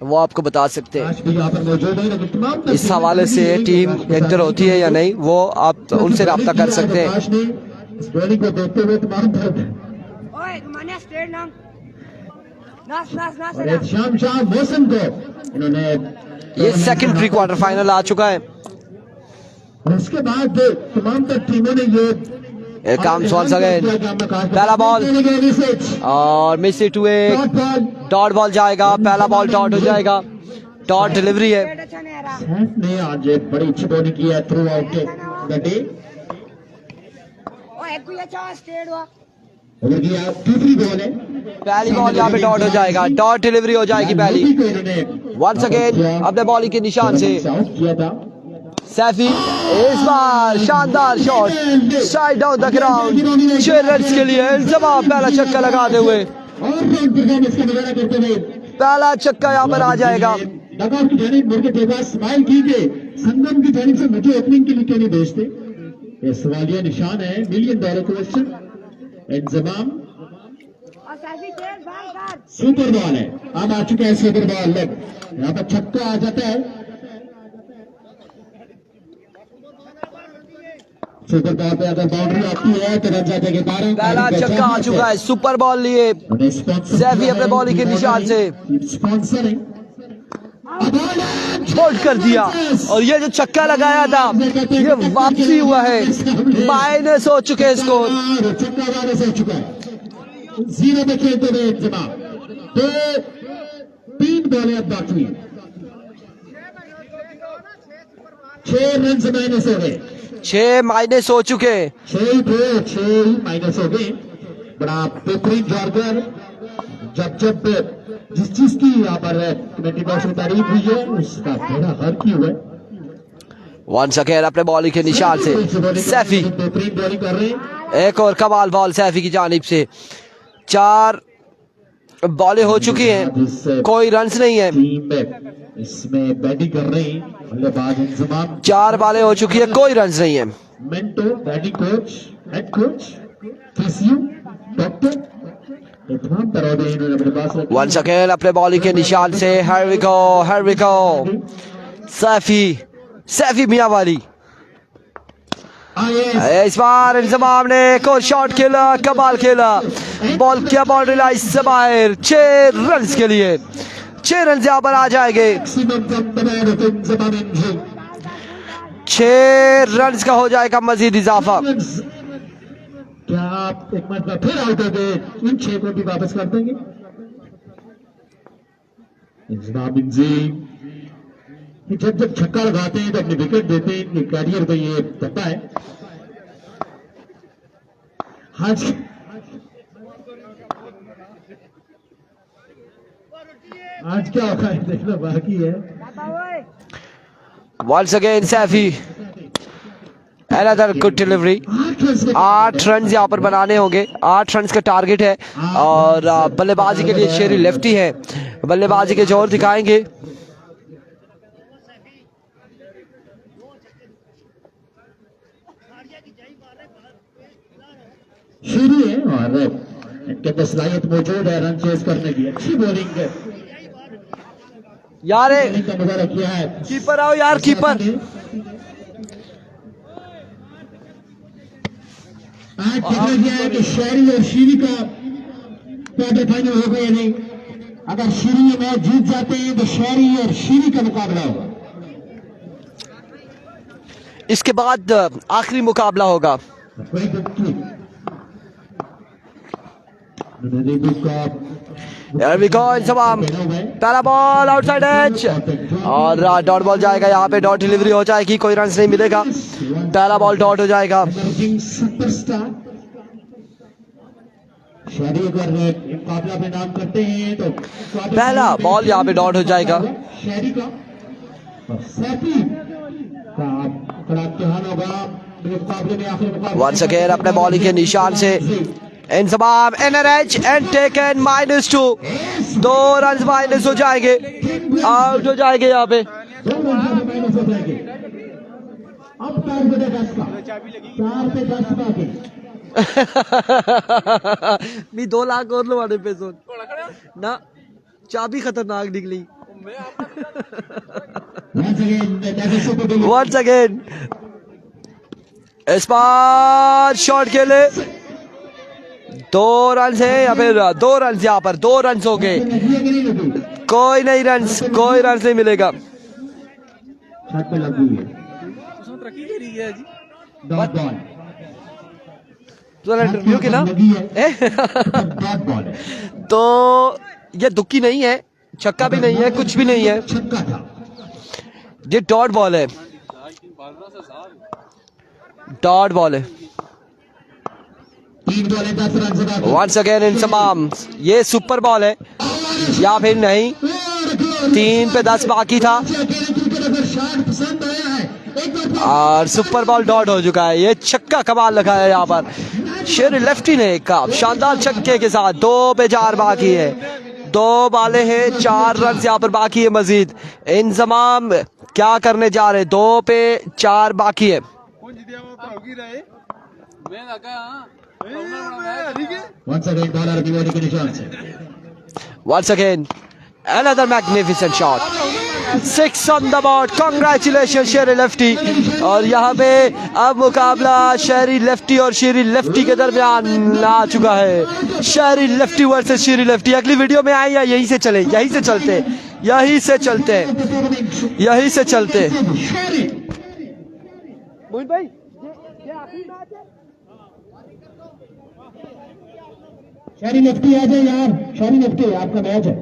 वो आपको बता सकते हैं आज भी यहाँ पर मौजूद है, लेकिन तमाम इस हवाले से टीम एकतर होती है या नहीं, वो आप उनसे रब्ता कर सकते हैं। आकाश ने इस बॉलिंग को देखते हुए तमाम तरफ ओए मानिया स्ट्रेट नाम नास नास नास और शाम शाह मौसम को इन्होंने ये सेकंड प्री क्वार्टर फाइनल आ चुका है। और उसके बाद तमाम तर टीमों ने ये काम वंस अगेन, पहला बॉल और मिस इट हुए, डॉट बॉल जाएगा, पहला बॉल डॉट हो जाएगा, डॉट डिलीवरी है। स्ट्रेट अच्छा नहीं आ रहा। सैफ ने आज बड़ी अच्छी बॉलिंग की है थ्रू आउट द डे। ओए एक भी अच्छा स्ट्रेट हुआ। ओवर की दूसरी बॉल है, पहली बॉल यहाँ पे डॉट हो जाएगा, डॉट डिलीवरी हो जाएगी पहली। वंस अगेन अपने बॉलिंग के निशान से आउट किया था। सैफी, इस बार शानदार shot side down the ground, 6 runs के लिए इंतजाम, पहला छक्का लगाते हुए, और परफॉर्मेंस का नजारा करते हुए पहला छक्का यहाँ पर आ जाएगा। डगआउट की जानिब मुड़ के देखा, स्माइल कीजिए। संगम की जानिब से मुझे ओपनिंग के लिए क्यों नहीं भेजते? ये सवालिया निशान है, $1 मिलियन क्वेश्चन। इंतजाम और सैफी तेज बाल कर। सुपर बॉल है, अब आ चुका है सुपर बॉल। लेग यहाँ पर छक्का आ जाता है। सुपर बॉल पे अगर बाउंड्री आती है तो रन जाते हैं 12। पहला छक्का आ चुका है, सुपर बॉल लिए सैफी अपने बॉलिंग के निशान से स्पॉन्सर है। छोड़ कर दिया, और ये जो छक्का लगाया था ये वापसी हुआ है, माइनस हो चुके हैं स्कोर। छक्का माइनस हो चुका है, 0 पे खेलते हुए इंतजाम। 3 बॉलें अब बाकी हैं, 6 रन से माइनस हो गए, 6 माइनस हो चुके हैं। 6 माइनस हो गए। बड़ा बेहतरीन जॉर्गर, जब जिस चीज की यहाँ पर कमेटी बॉक्स में तारीफ हुई है उसका बड़ा हर की हुआ है। वंस अगेन अपने बॉलिंग के निशान से सैफी, बेहतरीन बॉलिंग कर रहे हैं। एक और कमाल बॉल सैफी की जानिब से। 4 बॉलें हो चुकी हैं, कोई रन्स नहीं है। टीम इसमें बैटिंग कर रहे हैं बल्लेबाज इंतजाम। 4 बॉलें हो चुकी है, कोई रन्स नहीं है। Mentor, batting coach, head coach, physio, doctor, ये तमाम तरह के इन्होंने अपने पास रखे। वंस अगेन अपने बॉलिंग के निशान से here we go सैफी मियां वाली। इस बार इंतजाम ने एक और शॉट खेला, कमाल खेला, बॉल किया बाउंड्री लाइन से बाहर। 6 रन के लिए 6 रन यहाँ पर आ जाएंगे। 6 रन का हो जाएगा मजीद इजाफा। क्या आप एक मरतबा फिर आउट हो गए, इन 6 को भी वापस कर देंगे? जब छक्का लगाते हैं तो अपनी विकेट देते हैं, इनके कैरियर को ये पता है। आज क्या होगा देखना बाकी है। Once again Saifi, another good delivery. 8 run यहाँ पर बनाने होंगे, 8 रन का टारगेट है। और बल्लेबाजी के लिए शेरी लेफ्टी है, बल्लेबाजी के जोर दिखाएंगे। शेरी है और इनके अंदर सलाहियत मौजूद है रन चेज करने की। अच्छी बॉलिंग यार का मुजाहरा किया है। कीपर आओ यार, कीपर। आज देखा गया है कि शहरी और शीरी का क्वार्टर फाइनल होगा या नहीं। अगर शीरी ये मैच जीत जाते हैं तो शहरी और शीरी का मुकाबला होगा। इसके बाद आखिरी मुकाबला होगा। पहला बॉल आउटसाइड एज और डॉट बॉल जाएगा, यहाँ पे डॉट डिलीवरी हो जाएगी, कोई रन नहीं मिलेगा। पहला बॉल डॉट हो जाएगा। सुपरस्टार शहरी अगर मुकाबला में नाम करते हैं तो पहला बॉल यहाँ पे डॉट हो जाएगा। शहरी का और सैफी का बड़ा इम्तिहान होगा मुकाबले में, आखिरी मुकाबले वंस अगेन अपने बॉलिंग के निशान से Inzamam NRH and taken -2, 2 run minus हो जाएंगे, आउट हो जाएंगे यहाँ पे। 2 रन माइनस हो जाएंगे। अब टारगेट है 10 का, 4 पे 10 बाकी। भी 2 लाख और लवाने पे सोन ना, चाबी खतरनाक निकली। वंस अगेन इस बार शॉट के लिए 2 रन है या फिर 2 रन, यहाँ पर 2 रन हो गए, कोई नहीं रन नहीं मिलेगा। छत पे लगी है उसमें तरक्की करी है जी। डॉट बॉल, तो इंटरव्यू की ना डॉट बॉल है, तो ये दुक्की नहीं है, छक्का भी नहीं है, कुछ भी नहीं है, छक्का था। ये डॉट बॉल है, डॉट बॉल है। 3 बॉल है 10 रन से बाकी। वंस अगेन इन तमाम ये सुपर बॉल है या फिर नहीं, 3 पे 10 बाकी था पसंद आया है, एक बार और सुपर बॉल डॉट हो चुका है। ये छक्का कमाल लगा है यहाँ पर शेर लेफ्टी ने एक शानदार छक्के के साथ। 2 पे 4 बाकी है, 2 बाले हैं, 4 रन यहाँ पर बाकी है मजीद। इंजमाम क्या करने जा रहे, 2 पे 4 बाकी है। once again bowler की बॉडी के निशान से Once again, another magnificent shot. 6 on the board. Congratulations Sheri lefty. और यहाँ पे अब मुकाबला शेरी लेफ्टी और शेरी लेफ्टी के दरमियान आ चुका है। शेरी लेफ्टी वर्सेस शेरी लेफ्टी। अगली वीडियो में आए या यहीं से चले, यहीं से चलते। मोहित भाई ये आखिरी मैच है। शहरी लेफ्टी आ जाए यार, शहरी लेफ्टी आपका मैच है।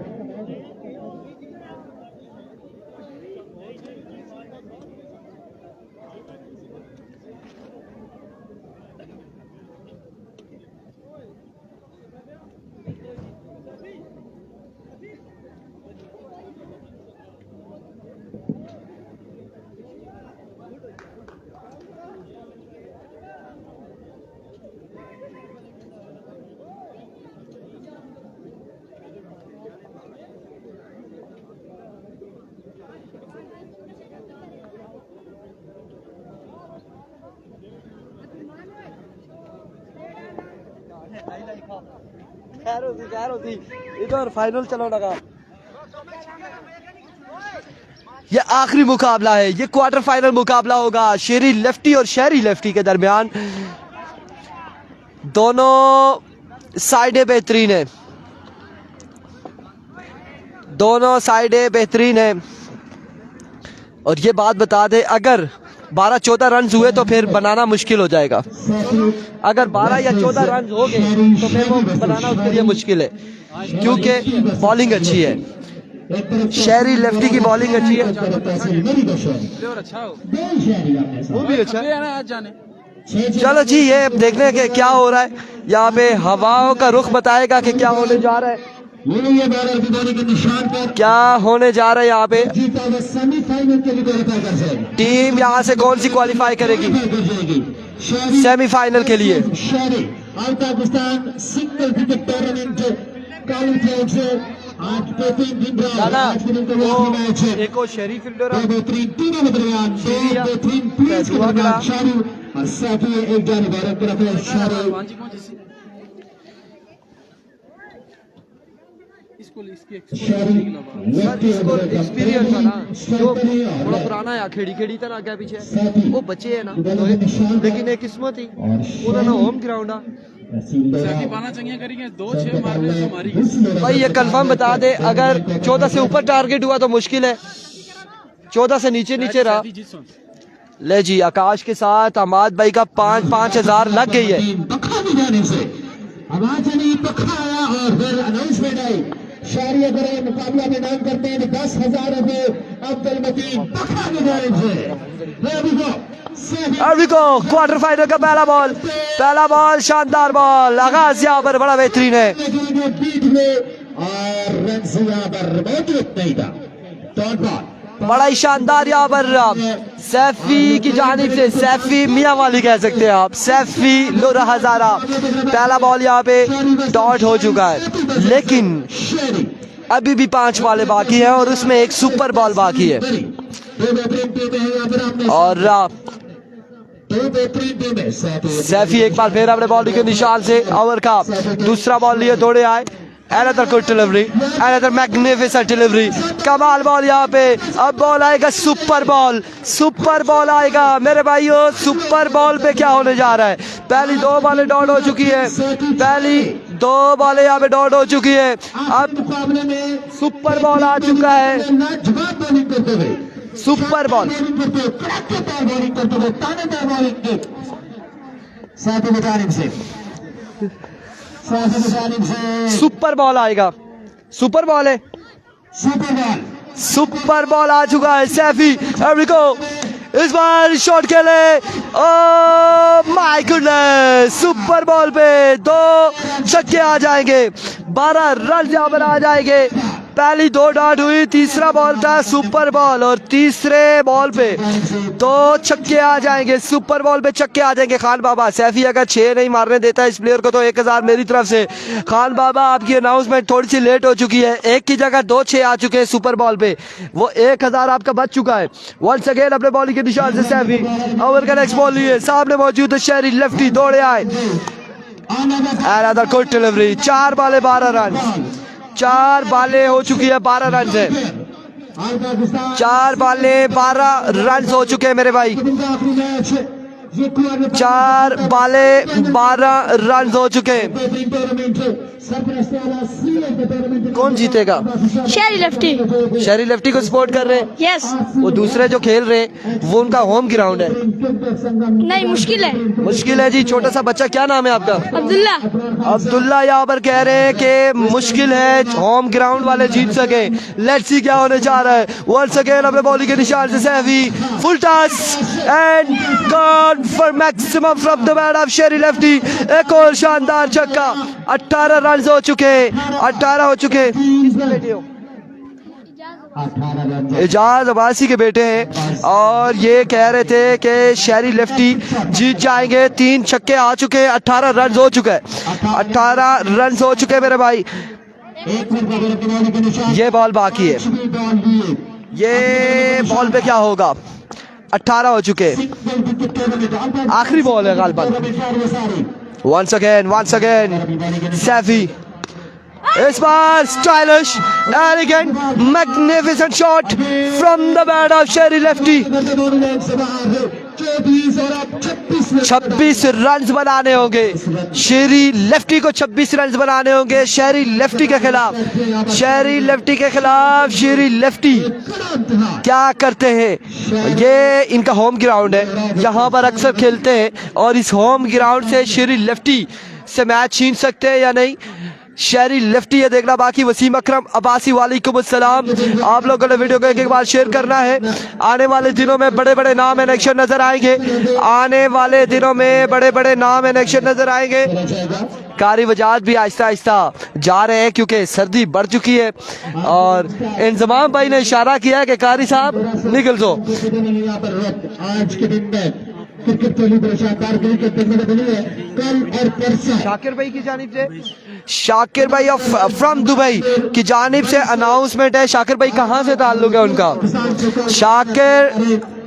खैर होती इधर फाइनल चलो लगा। ये आखिरी मुकाबला है, ये क्वार्टर फाइनल मुकाबला होगा शेरी लेफ्टी और शहरी लेफ्टी के दरमियान। दोनों साइडें बेहतरीन है। और ये बात बता दे, अगर 12-14 रन हुए तो फिर बनाना मुश्किल हो जाएगा। अगर 12 या 14 रन हो गए तो फिर वो बनाना उसके लिए मुश्किल है, क्योंकि बॉलिंग अच्छी है, शहरी लेफ्टी की बॉलिंग अच्छी है। वो भी अच्छा है। चलो जी, ये अब देखने के क्या हो रहा है यहाँ पे। हवाओं का रुख बताएगा कि क्या होने जा रहा है, क्या होने जा रहा है यहाँ पे। सेमीफाइनल के लिए क्वालिफाई कर जाएगी टीम यहाँ से कौन सी क्वालिफाई करेगी सेमीफाइनल के लिए। Pakistan single cricket tournament qualified से आज के 3 दिन रहा। आज के दिन का आखिरी मैच है। एक और शहरी फील्डर दो बेहतरीन टीमों के दरमियान, दो बेहतरीन प्लेयर्स के दरमियान शारू और साथ ही एक जानिब भारत की तरफ है शारू। एक्सपीरियंस है ना, जो थोड़ा पुराना है, खेड़ी तरह क्या पीछे वो बच्चे है ना, लेकिन एक किस्मत ही उन्होंने होम ग्राउंड भाई। ये कंफर्म बता दे, अगर 14 से ऊपर टारगेट हुआ तो मुश्किल है, 14 से नीचे रहा। ले जी, आकाश के साथ अमाद भाई का 5,000 लग गई है। और फिर अनाउंसमेंट आई, शहरी अगर मुकाबला में नाम करते हैं 10,000 रुपए अब्दुल मतीन बखा की जानिब से। अभी को क्वार्टर फाइनल का पहला बॉल शानदार बॉल, आगाज यहाँ पर बड़ा बेहतरीन है। और रन यहाँ पर मौजूद नहीं था। डॉट बॉल बड़ा ही शानदार यहाँ पर सैफी की जानिब से, सैफी मियाँ वाली कह सकते हैं आप, सैफी लुरा हजारा। पहला बॉल यहाँ पे डॉट हो चुका है, लेकिन अभी भी 5 बॉलें बाकी हैं और उसमें एक सुपर बॉल बाकी है। और सैफी एक बार फिर अपने बॉल के निशान से ओवर का दूसरा बॉल लिए दौड़े आए। Another good delivery, another magnificent delivery, कमाल बॉल यहाँ पे। अब बॉल आएगा सुपर बॉल, सुपर बॉल आएगा मेरे भाइयों। सुपर बॉल पे क्या होने जा रहा है? पहली 2 बॉलें डॉट हो चुकी है, पहली 2 बॉलें यहाँ पे डॉट हो चुकी है। अब मुकाबले में सुपर बॉल आ चुका है, लाजवाब बॉलिंग करते हुए, सुपर बॉल। बॉलिंग करते हुए, तानेदार बॉलिंग साथी की जानिब से, साथी की जानिब से सुपर बॉल आएगा, सुपर बॉल है, सुपर बॉल, सुपर बॉल आ चुका है। सैफी एवरिको इस बार शॉट खेले, oh my goodness, super ball पे 2 छक्के आ जाएंगे, 12 रन यहाँ पर आ जाएंगे। पहली 2 डॉट हुई, तीसरा बॉल था सुपर बॉल और तीसरे बॉल पे 2 छक्के आ जाएंगे, सुपर बॉल पे छक्के आ जाएंगे। खान बाबा, सैफी अगर 6 नहीं मारने देता है इस प्लेयर को तो 1000 मेरी तरफ से। खान बाबा आपकी अनाउंसमेंट थोड़ी सी लेट हो चुकी है, 1 की जगह 2 6 आ चुके हैं सुपर बॉल पे, वो 1000 आपका बच चुका है। वंस अगेन अपने बॉलिंग के निशान से सैफी ओवर का नेक्स्ट बॉल लिए, सामने मौजूद है शहरी लेफ्टी, दौड़े आए। Another good delivery, 4 बॉलें 12 रन, 4 बॉलें हो चुकी है 12 रन से, 4 बॉलें 12 रन हो चुके हैं मेरे भाई, 4 बॉलें 12 रन हो चुके हैं। कौन जीतेगा? शेरी लेफ्टी। शहरी लेफ्टी को सपोर्ट कर रहे हैं, यस। वो दूसरे जो खेल रहे हैं वो उनका होम ग्राउंड है। नहीं, मुश्किल है। मुश्किल है जी। छोटा सा बच्चा, क्या नाम है आपका? अब्दुल्ला। अब्दुल्ला यहाँ पर कह रहे हैं कि मुश्किल है होम ग्राउंड वाले जीत सके। लेट्स सी क्या होने जा रहा है। वंस अगेन अपने बॉलिंग के निशान से Saifi, full toss and gone for maximum from the bat of Sheri lefty. एक और शानदार छक्का, 18 रन हो चुके, 18 हो चुके। किसके बेटे हो? एजाज अब्बासी के बेटे हैं और ये कह रहे थे कि शहरी लेफ्टी जीत जाएंगे। 3 छक्के आ चुके हैं, 18 रन हो चुका है, 18 रन हो चुके मेरे भाई। ये बॉल बाकी है, ये बॉल पे क्या होगा? 18 हो चुके, आखिरी बॉल है गालबन। Once again, Safi. इस बार stylish, elegant, magnificent shot from the bat of Sheri lefty. 26 run बनाने होंगे शेरी लेफ्टी को, 26 रन बनाने होंगे शेरी लेफ्टी के खिलाफ। शेरी लेफ्टी के खिलाफ शेरी लेफ्टी क्या करते हैं? ये इनका होम ग्राउंड है, यहाँ पर अक्सर खेलते हैं और इस होम ग्राउंड से शेरी लेफ्टी से मैच छीन सकते हैं या नहीं, शहरी लेफ्टी है देखना बाकी। वसीम अकरम अब्बासी, वालेकुम अस्सलाम। आप लोगों ने वीडियो को एक बार शेयर करना है। आने वाले दिनों में बड़े बड़े नाम एंड एक्शन नजर आएंगे, आने वाले दिनों में बड़े बड़े नाम एंड एक्शन नजर आएंगे। कारी वजात भी आहिस्ता आहिस्ता जा रहे हैं क्योंकि सर्दी बढ़ चुकी है और इंजमाम भाई ने इशारा किया है कि कारी साहब निकल दो। आज के दिन में क्रिकेट के लिए शानदार क्रिकेट देखने को मिली है कल और परसों। शाकिर भाई की जानिब से, शाकिर भाई फ्रॉम दुबई की जानिब से अनाउंसमेंट है। शाकिर भाई कहाँ से ताल्लुक है उनका? शाकिर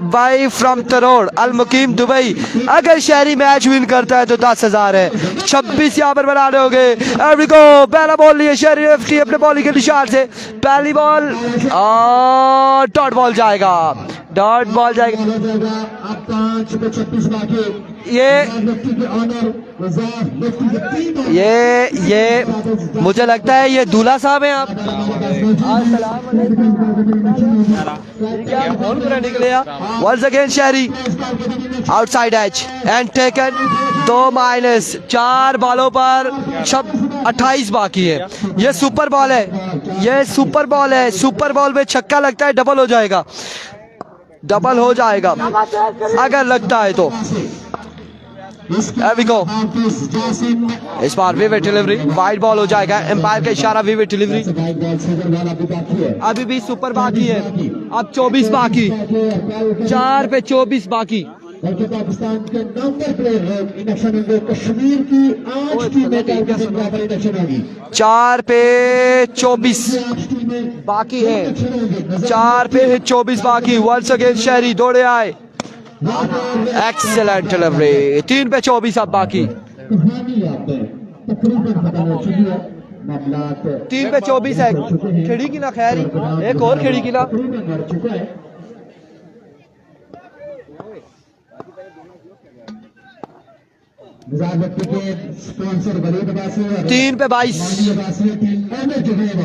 भाई फ्रॉम तरोड़ अल मुकीम दुबई। अगर शहरी मैच विन करता है तो 10,000 है, 26 यहाँ पर बनाने होंगे। एवरिको पहला बॉल लिए शहरी लेफ्टी अपने बॉलिंग के निशान से, पहली बॉल डॉट बॉल जाएगा, डॉट बॉल जाएगा। अब 5 पे 26 बाकी। ये मुझे लगता है ये दूल्हा साहब हैं आप। निकले वंस अगेन शहरी आउटसाइड एज एंड टेकन 2 - 4 बॉलों पर 28 बाकी है। ये सुपर बॉल है, ये सुपर बॉल है। सुपर बॉल में छक्का लगता है डबल हो जाएगा, डबल हो जाएगा अगर लगता है तो। There we go. हाफिज जासिम इस बार विविड डिलीवरी, वाइड बॉल हो जाएगा, एम्पायर का इशारा, vivid delivery. Wide ball super ball अभी बाकी है अभी भी सुपर बाकी है, अब 24 बाकी, 4 पे 24 बाकी। बल्कि पाकिस्तान के नंबर प्लेयर है इंडक्शन होंगे कश्मीर की आज की में बराबर इंडक्शन होगी 4 पे 24 आज की में बाकी है, इंडक्शन होंगे 4 पे 24 बाकी। वंस अगेन शहरी दौड़े आए, एक्सेलेंट डिलीवरी। 3 पे 24 अब बाकी, कहानी आप तकरीबन खत्म हो चुकी है मामलात 3 पे 24 है। खिड़ी की ना खैरी, एक और खिड़ी की ना। तकरीबन मर चुका है गुजार व्यक्ति के स्पॉन्सर वलीद अब्बासी और 3 पे 22, मानी अब्बासी टीम अहमद जुबैर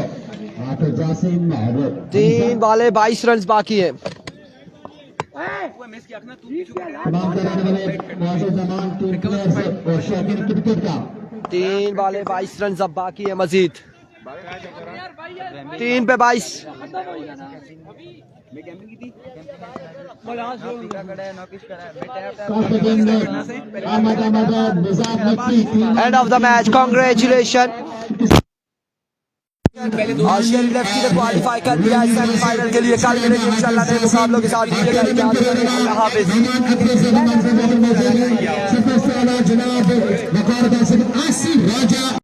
हाफिज जासिम महबूब 3 वाले 22 रन बाकी है। तमाम कराने वाले मौजूद जमान टीम प्लेयर्स और शौकीन क्रिकेट का 3 वाले 22 रन अब बाकी है मजीद। 3 पे 22, end of the match, congratulation. और शेरी लेफ्टी ने क्वालिफाई कर दिया है सेमीफाइनल के लिए। कल मिलेंगे इंशाल्लाह नए मुकाबलों के साथ। अल्लाह हाफिज। जनाब